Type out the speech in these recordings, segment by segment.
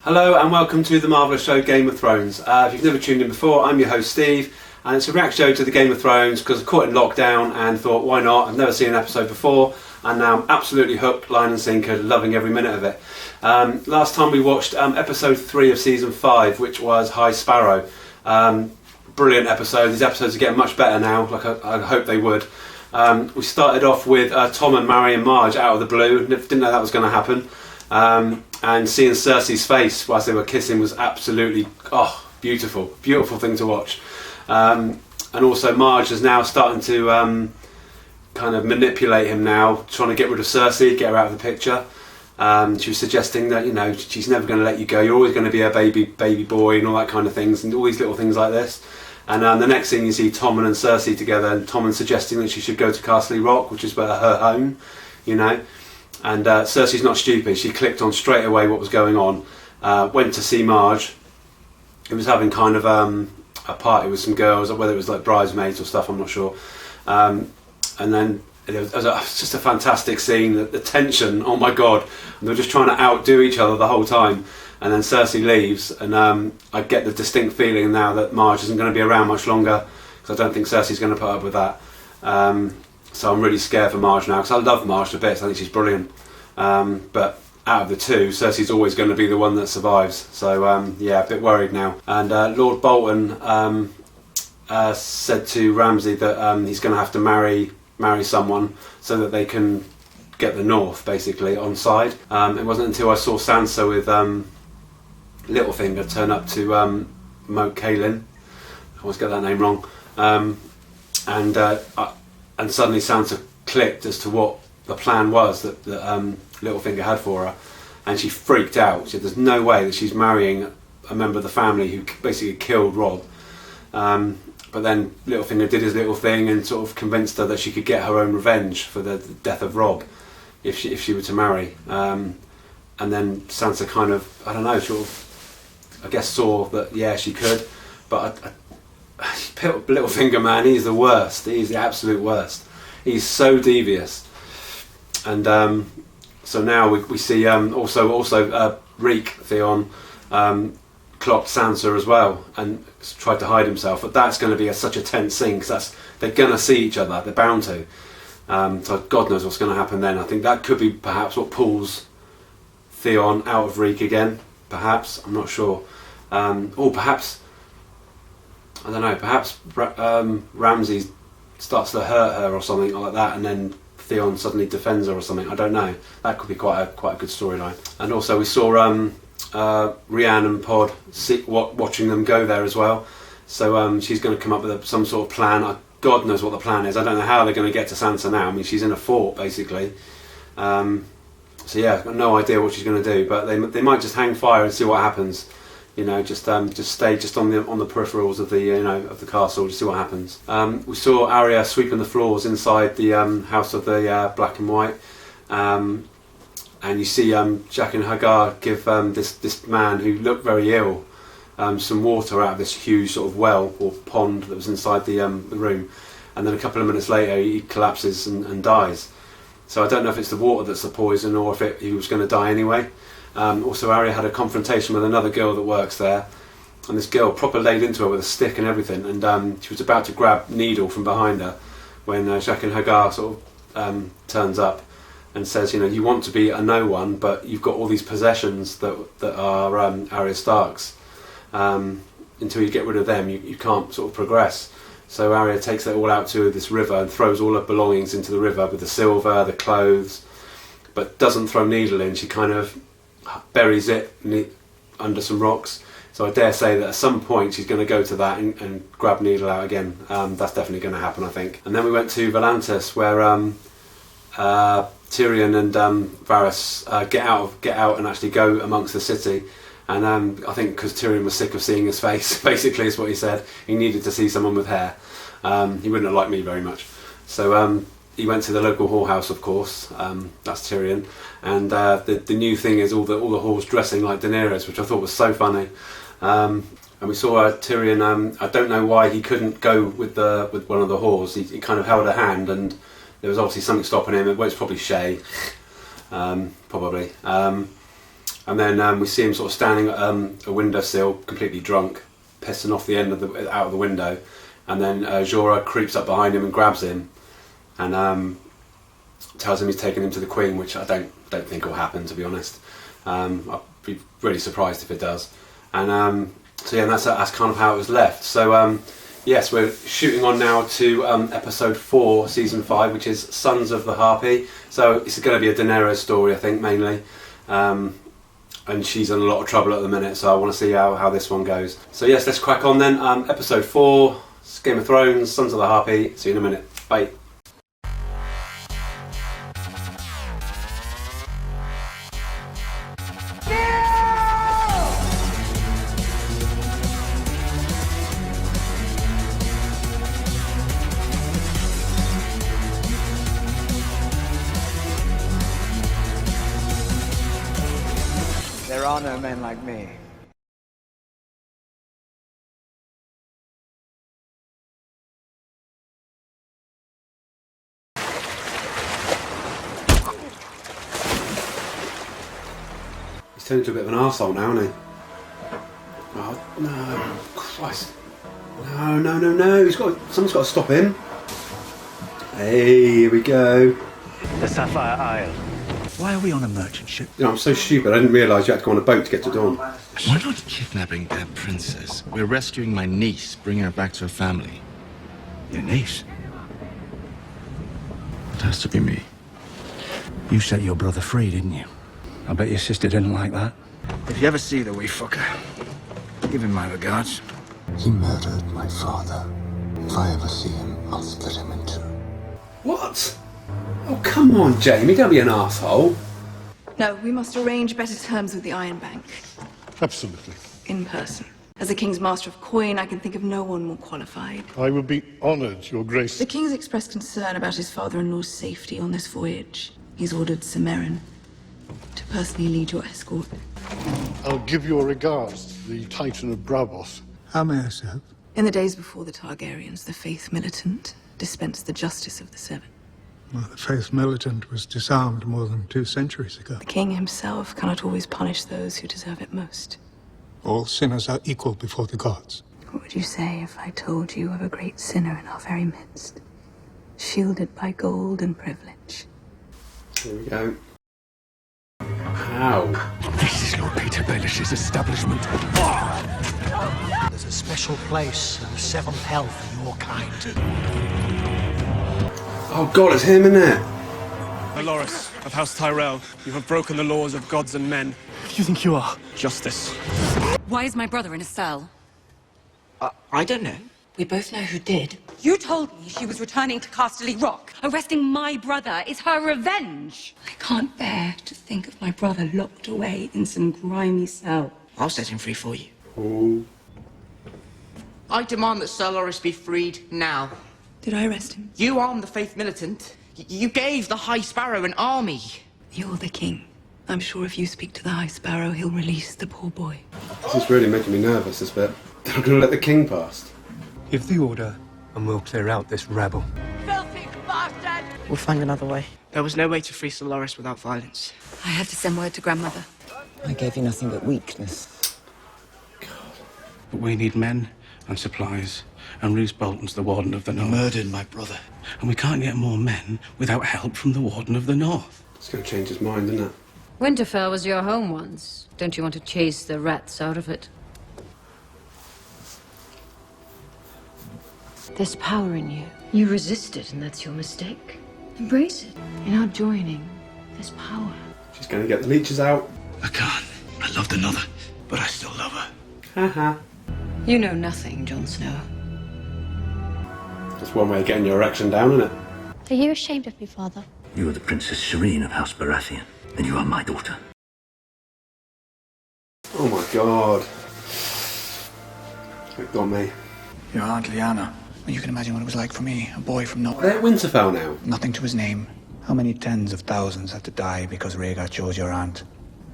Hello and welcome to the marvellous show Game of Thrones. If you've never tuned in before, I'm your host Steve, and it's a reaction show to the Game of Thrones because I caught in lockdown and thought, why not? I've never seen an episode before, and now I'm absolutely hooked, line and sinker, loving every minute of it. Last time we watched episode 3 of season 5, which was High Sparrow. Brilliant episode. These episodes are getting much better now, like I hope they would. We started off with Tom and marrying Marge out of the blue. Didn't know that was going to happen. And seeing Cersei's face whilst they were kissing was absolutely beautiful thing to watch. And also Marge is now starting to kind of manipulate him now, trying to get rid of Cersei, get her out of the picture. She was suggesting that she's never going to let you go, you're always going to be a baby boy and all that kind of things, and all these little things like this. And the next thing you see Tommen and Cersei together, and Tommen suggesting that she should go to Castle Rock, which is where her home, And Cersei's not stupid. She clicked on straight away what was going on. Went to see Marge, who was having kind of a party with some girls, whether it was like bridesmaids or stuff, I'm not sure. And then it was just a fantastic scene. The tension, oh my god, and they were just trying to outdo each other the whole time. And then Cersei leaves, and I get the distinct feeling now that Marge isn't going to be around much longer, because I don't think Cersei's going to put up with that. So I'm really scared for Marge now, because I love Marge to bits. I think she's brilliant. But out of the two, Cersei's always going to be the one that survives. So yeah, a bit worried now. And Lord Bolton said to Ramsay that he's going to have to marry someone so that they can get the North basically on side. It wasn't until I saw Sansa with Littlefinger turn up to Moat Cailin. I always get that name wrong. And suddenly Sansa clicked as to what the plan was that Littlefinger had for her, and she freaked out. She said there's no way that she's marrying a member of the family who basically killed Robb. But then Littlefinger did his little thing and sort of convinced her that she could get her own revenge for the death of Robb if she were to marry. And then Sansa kind of, I don't know, sort of, I guess saw that, yeah, she could, but Littlefinger, man, he's the worst. He's the absolute worst. He's so devious. And so now we see also Reek Theon clocked Sansa as well and tried to hide himself. But that's going to be such a tense scene, because they're going to see each other. They're bound to. So God knows what's going to happen then. I think that could be perhaps what pulls Theon out of Reek again. Perhaps, I'm not sure. Or perhaps, I don't know, perhaps Ramsay starts to hurt her or something like that, and then Theon suddenly defends her or something. I don't know. That could be quite a good storyline. And also we saw Rhiannon and Pod watching them go there as well. So she's going to come up with some sort of plan. God knows what the plan is. I don't know how they're going to get to Sansa now. I mean, she's in a fort basically. So yeah, I've got no idea what she's going to do. But they might just hang fire and see what happens. Just stay just on the peripherals of the of the castle, just see what happens. We saw Arya sweeping the floors inside the House of the Black and White, and you see Jack and Hagar give this man who looked very ill some water out of this huge sort of well or pond that was inside the room, and then a couple of minutes later he collapses and dies. So I don't know if it's the water that's the poison or if he was going to die anyway. Also Arya had a confrontation with another girl that works there, and this girl proper laid into her with a stick and everything, and she was about to grab Needle from behind her when Jaqen H'ghar sort of turns up and says, you want to be a no one, but you've got all these possessions that are Arya Stark's. Until you get rid of them, you can't sort of progress. So Arya takes it all out to this river and throws all her belongings into the river with the silver, the clothes, but doesn't throw Needle in. She kind of buries it under some rocks. So I dare say that at some point she's going to go to that and grab Needle out again. That's definitely going to happen, I think. And then we went to Volantis, where Tyrion and Varys get out and actually go amongst the city. And I think because Tyrion was sick of seeing his face, basically is what he said. He needed to see someone with hair. He wouldn't have liked me very much. So he went to the local whorehouse, of course. That's Tyrion. And the new thing is all the whores dressing like Daenerys, which I thought was so funny. And we saw Tyrion. I don't know why he couldn't go with one of the whores. He kind of held her hand, and there was obviously something stopping him. Well, it's probably Shay, probably. And then we see him sort of standing at a windowsill, completely drunk, pissing off the end of out of the window. And then Jorah creeps up behind him and grabs him, and tells him he's taking him to the Queen, which I don't think will happen, to be honest. I'd be really surprised if it does. And so yeah, that's kind of how it was left. So yes, we're shooting on now to episode 4, season 5, which is Sons of the Harpy. So it's going to be a Daenerys story, I think, mainly. And she's in a lot of trouble at the minute, so I want to see how this one goes. So yes, let's crack on then. Episode 4, Game of Thrones, Sons of the Harpy. See you in a minute. Bye. There are no men like me. He's turned into a bit of an arsehole now, hasn't he? Oh, no. Christ. No. Someone's got to stop him. Hey, here we go. The Sapphire Isle. Why are we on a merchant ship? You know, I'm so stupid. I didn't realise you had to go on a boat to get to Dawn. We're not kidnapping their princess. We're rescuing my niece, bringing her back to her family. Your niece? It has to be me. You set your brother free, didn't you? I bet your sister didn't like that. If you ever see the wee fucker, give him my regards. He murdered my father. If I ever see him, I'll split him in two. What? Oh, come on, Jamie. Don't be an arsehole. No, we must arrange better terms with the Iron Bank. Absolutely. In person. As the King's Master of Coin, I can think of no one more qualified. I will be honoured, Your Grace. The King's expressed concern about his father-in-law's safety on this voyage. He's ordered Sir Meryn to personally lead your escort. I'll give your regards to the Titan of Braavos. How may I serve? In the days before the Targaryens, the Faith Militant dispensed the justice of the Seven. Well, the Faith Militant was disarmed more than 2 centuries ago. The King himself cannot always punish those who deserve it most. All sinners are equal before the gods. What would you say if I told you of a great sinner in our very midst, shielded by gold and privilege? Here we go. How? This is Lord Peter Baelish's establishment. There's a special place in the seventh hell for your kind. Oh God, it's him, isn't it? Dolores of House Tyrell, you have broken the laws of gods and men. Who do you think you are? Justice. Why is my brother in a cell? I don't know. We both know who did. You told me she was returning to Casterly Rock. Arresting my brother is her revenge. I can't bear to think of my brother locked away in some grimy cell. I'll set him free for you. Oh. I demand that Sir Loras be freed now. Did I arrest him? You armed the Faith Militant. You gave the High Sparrow an army. You're the king. I'm sure if you speak to the High Sparrow, he'll release the poor boy. This is really making me nervous, this bit. They're not going to let the king past. Give the order, and we'll clear out this rabble. Filthy bastard! We'll find another way. There was no way to free Sir Loras without violence. I had to send word to grandmother. I gave you nothing but weakness. But we need men and supplies, and Roose Bolton's the Warden of the North. Murdered my brother. And we can't get more men without help from the Warden of the North. It's going to change his mind, isn't it? Winterfell was your home once. Don't you want to chase the rats out of it? There's power in you. You resist it, and that's your mistake. Embrace it. You're not joining. There's power. She's going to get the leeches out. I can't. I loved another, but I still love her. Haha. You know nothing, Jon Snow. That's one way of getting your erection down, isn't it? Are you ashamed of me, Father? You are the Princess Shireen of House Baratheon, and you are my daughter. Oh my God. It got me. Your Aunt Lyanna. Well, you can imagine what it was like for me, a boy from nowhere. They're at Winterfell now. Nothing to his name. How many tens of thousands had to die because Rhaegar chose your aunt?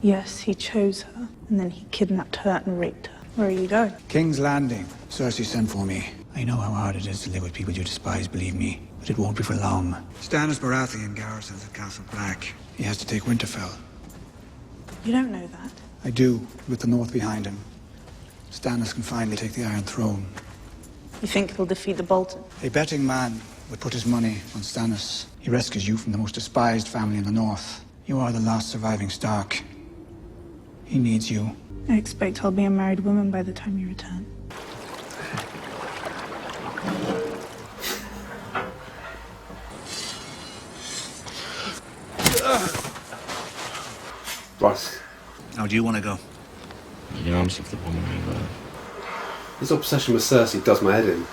Yes, he chose her, and then he kidnapped her and raped her. Where are you going? King's Landing. Cersei sent for me. I know how hard it is to live with people you despise, believe me, but it won't be for long. Stannis Baratheon garrisons at Castle Black. He has to take Winterfell. You don't know that. I do, with the North behind him. Stannis can finally take the Iron Throne. You think he'll defeat the Bolton? A betting man would put his money on Stannis. He rescues you from the most despised family in the North. You are the last surviving Stark. He needs you. I expect I'll be a married woman by the time you return. Right. Now, do you want to go? The arms of the woman I love. This obsession with Cersei does my head in.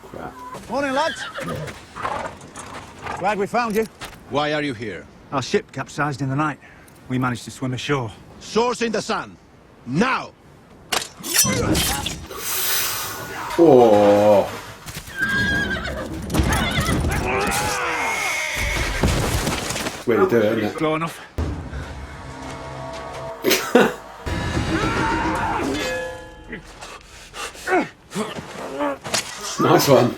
Crap. Morning, lads. Glad we found you. Why are you here? Our ship capsized in the night. We managed to swim ashore. Swords in the sun. Now! Oh. Way to do it, isn't it? Slow enough. Nice one.